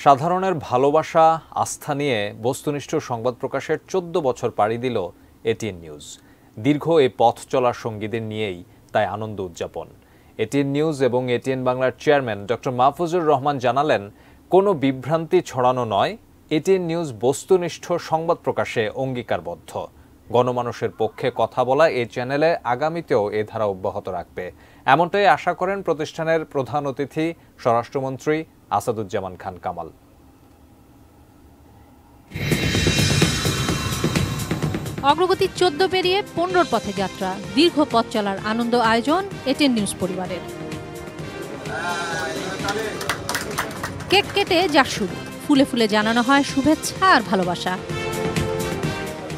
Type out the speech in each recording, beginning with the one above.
সাধারণের ভালোবাসা আস্থা নিয়ে বস্তুনিষ্ঠ সংবাদ প্রকাশের ১৪ বছর পাড়ি দিল এটিএন নিউজ। দীর্ঘ এই পথ চলার সঙ্গীদের নিয়েই তাই আনন্দ উদযাপন। এটিএন নিউজ এবং এটিএন বাংলার চেয়ারম্যান ডক্টর মাহফুজুর রহমান জানালেন, কোনো বিভ্রান্তি ছড়ানো নয়, এটিএন নিউজ বস্তুনিষ্ঠ সংবাদ প্রকাশে অঙ্গীকারবদ্ধ। গণমানুষের পক্ষে কথা বলা এই চ্যানেলে আগামীতেও এ ধারা অব্যাহত রাখবে, এমনটাই আশা করেন প্রতিষ্ঠানের প্রধান অতিথি স্বরাষ্ট্রমন্ত্রী আসাদুজ্জামান খান কামাল। অগ্রগতি ১৪ পেরিয়ে ১৫ পথে যাত্রা, দীর্ঘ পথ চলার আনন্দ আয়োজন এটিএন নিউজ পরিবারের। কেক কেটে যার শুরু, ফুলে ফুলে জানানো হয় শুভেচ্ছা আর ভালোবাসা।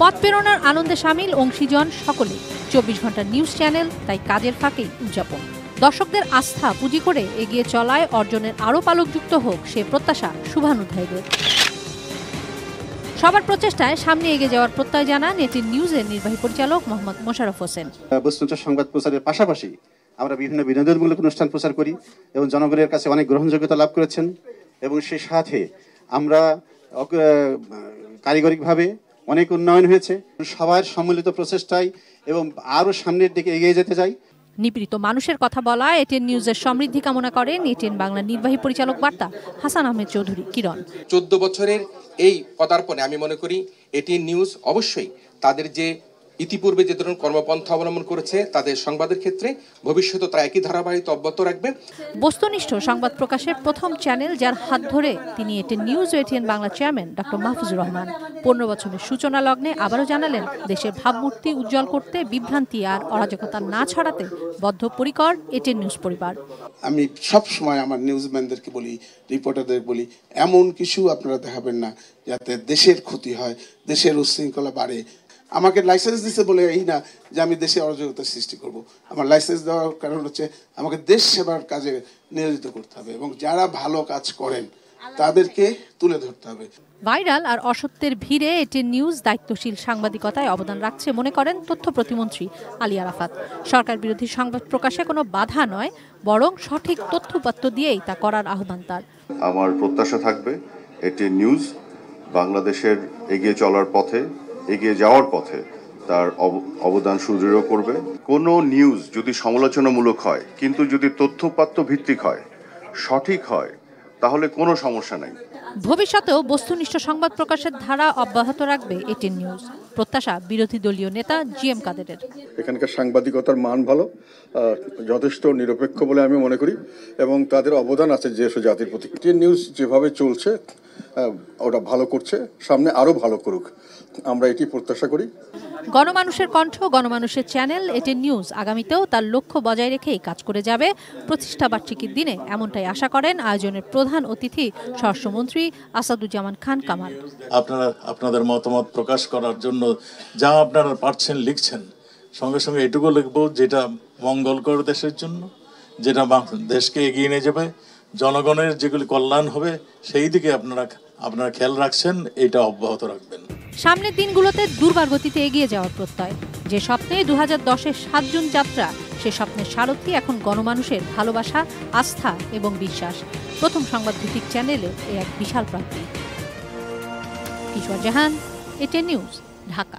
পথ পেরোনোর আনন্দে সামিল অংশীজন সকলে। ২৪ ঘন্টার নিউজ চ্যানেল, তাই কাজের ফাঁকেই উদযাপন। দর্শকদের আস্থা পুঁজি করে এগিয়ে চলায় অর্জনের আরও পালকযুক্ত হোক সে প্রত্যাশা শুভানুধ্যায়ীদের। সবার প্রচেষ্টায় সামনে এগিয়ে যাওয়ার প্রত্যয় জানান এটিএন নিউজের নির্বাহী পরিচালক মোহাম্মদ মোশাররফ হোসেন। বস্তুনিষ্ঠ সংবাদ প্রচারের পাশাপাশি আমরা বিভিন্ন বিনোদনমূলক অনুষ্ঠান প্রচার করি এবং জনগণের কাছে অনেক গ্রহণযোগ্যতা লাভ করেছেন, এবং সেই সাথে আমরা কারিগরিকভাবে অনেক উন্নয়ন হয়েছে। সবার সম্মিলিত প্রচেষ্টায় এবং আরও সামনের দিকে এগিয়ে যেতে চাই। নিপীড়িত মানুষের কথা বলা এটিএন নিউজের সমৃদ্ধি কামনা করেন এটিএন বাংলার নির্বাহী পরিচালক বার্তা হাসান আহমেদ চৌধুরী কিরণ। ১৪ বছরের এই পদার্পণে আমি মনে করি এটিএন নিউজ অবশ্যই তাদের যে ইতিপূর্বে যে ধরনের কর্মপন্থা অবলম্বন করেছে তাদের সংবাদের ক্ষেত্রে ভবিষ্যতে তারা একই ধারাবাহিকতা অব্যাহত রাখবে। বস্তুনিষ্ঠ সংবাদ প্রকাশের প্রথম চ্যানেল যার হাত ধরে তিনি এটিএন নিউজ ও ATN Bangla chairman doctor Mahfuzur Rahman ১৫ বছরের সূচনা লগ্নে আবারও জানালেন, দেশের ভাবমূর্তি উজ্জ্বল করতে, বিভ্রান্তি আর অরাজকতা না ছড়াতে বদ্ধপরিকর এটিএন নিউজ পরিবার। আমি সব সময় আমার নিউজম্যানদেরকে বলি, রিপোর্টারদের বলি, এমন কিছু আপনারা দেখাবেন না যাতে দেশের ক্ষতি হয়, দেশের উচ্ছৃঙ্খলা বাড়ে। আমাকে লাইসেন্স দিতে বলে এই না যে আমি দেশে অরাজকতা সৃষ্টি করব। আমার লাইসেন্স দেওয়ার কারণ হচ্ছে আমাকে দেশ সেবার কাজে নিয়োজিত করতে হবে এবং যারা ভালো কাজ করেন তাদেরকে তুলে ধরতে হবে। ভাইরাল আর অসত্যের ভিড়ে এটিএন নিউজ দায়িত্বশীল সাংবাদিকতায় অবদান রাখছে মনে করেন তথ্য প্রতিমন্ত্রী আলী আরাফাত। সরকার বিরোধী সংবাদ প্রকাশে কোনো বাধা নয়, বরং সঠিক তথ্যপাত্র দিয়েই তা করার আহ্বান তার। আমার প্রত্যাশা থাকবে এটিএন নিউজ বাংলাদেশের এগিয়ে চলার পথে, এগিয়ে যাওয়ার পথে তার অবদান সুদৃঢ় করবে। কোনো নিউজ যদি সমালোচনামূলক হয় কিন্তু যদি তথ্যপাত্র ভিত্তিক হয়, সঠিক হয়, তাহলে কোনো সমস্যা নাই। ভবিষ্যতেও বস্তুনিষ্ঠ সংবাদ প্রকাশের ধারা অব্যাহত রাখবে এটিএন নিউজ, প্রত্যাশা বিরোধী দলীয় নেতা জিএম কাদেরের। এখানকার সাংবাদিকতার মান ভালো, যথেষ্ট নিরপেক্ষ বলে আমি মনে করি, এবং তাদের অবদান আছে দেশ ও জাতির প্রতি। এটিএন নিউজ যেভাবে চলছে ওটা ভালো করছে, সামনে আরো ভালো করুক, আমরা এটি প্রত্যাশা করি। গণমানুষের কণ্ঠ, গণমানুষের চ্যানেল এটিএন নিউজ আগামীতেও তার লক্ষ্য বজায় রেখেই কাজ করে যাবে প্রতিষ্ঠা বার্ষিকীর দিনে, এমনটাই আশা করেন আয়োজনের প্রধান অতিথি স্বরাষ্ট্রমন্ত্রী আসাদুজ্জামান খান কামাল। আপনারা আপনাদের মতামত প্রকাশ করার জন্য যা আপনারা পারছেন লিখছেন, সঙ্গে সঙ্গে এটুকু লিখব যেটা মঙ্গলকর দেশের জন্য, যেটা দেশকে এগিয়ে নিয়ে যাবে, জনগণের যেগুলি কল্যাণ হবে সেই দিকে আপনারা খেয়াল রাখছেন, এটা অব্যাহত রাখবেন। সামনের দিনগুলোতে দুর্বার গতিতে এগিয়ে যাওয়ার প্রত্যয়। যে স্বপ্নে ২০১০-এর ৭ জুন যাত্রা, সে স্বপ্নের সারথি এখন গণমানুষের ভালোবাসা, আস্থা এবং বিশ্বাস। প্রথম সংবাদ ভিত্তিক চ্যানেলে এ এক বিশাল প্রাপ্তি। কিশোর জাহান, এটিএন নিউজ, ঢাকা।